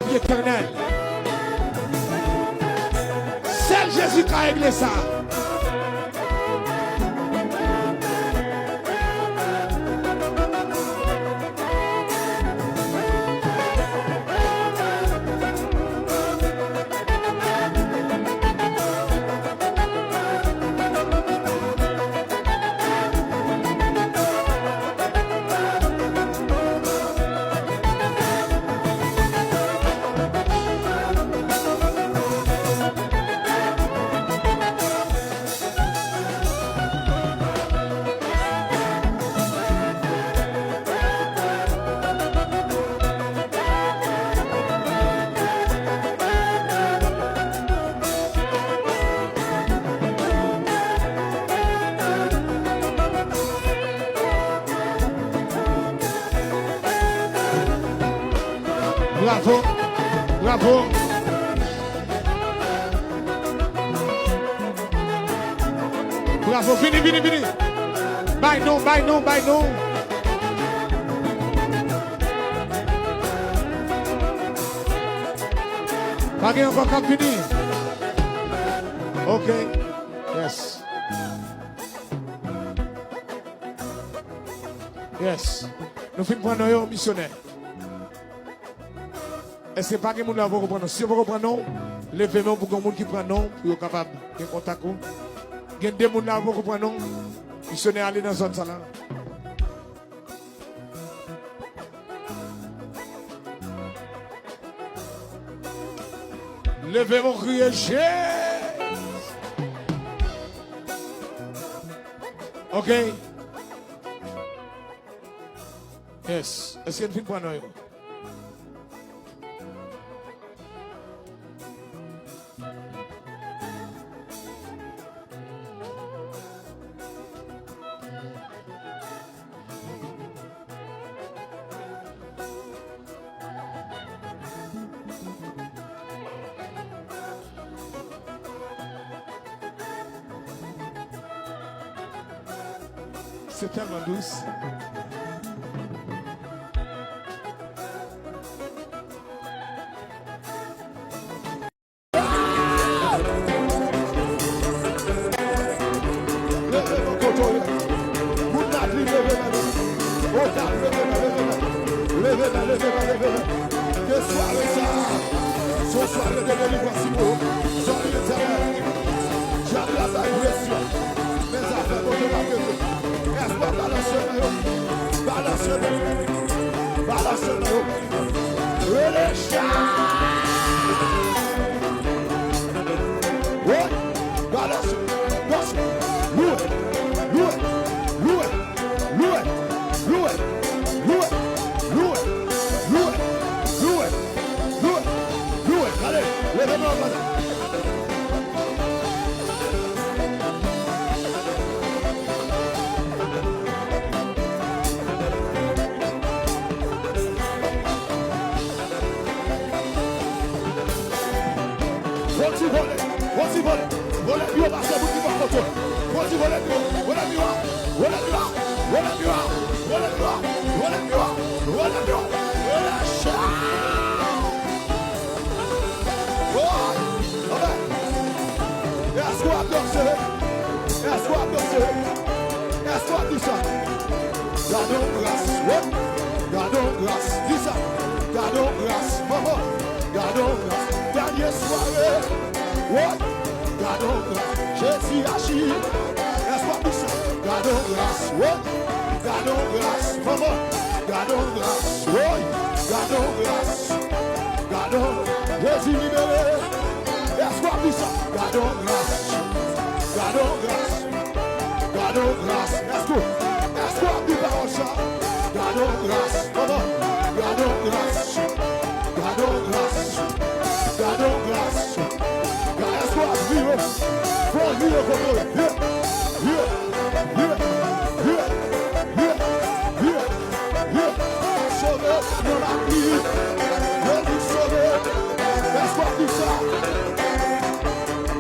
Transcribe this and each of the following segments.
Éternel. Seul Jésus qui a réglé ça. Bravo, bravo. Bravo, fini. Bye non. Pas encore qu'à finir. Ok, yes. Yes. Nous finissons pour nos missionnaires. Est-ce que pas que nous l'avons compris? Si vous comprenez, levez-vous pour que les gens qui prennent non, pour être capable de contact. Il y a des gens qui l'avons compris, ils sont allés dans la zone là. Levez-vous, criez Jésus. Ok? Yes. Est-ce que vous finissez pour nous? C'est tellement douce.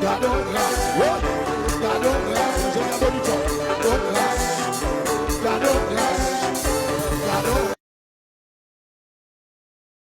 God don't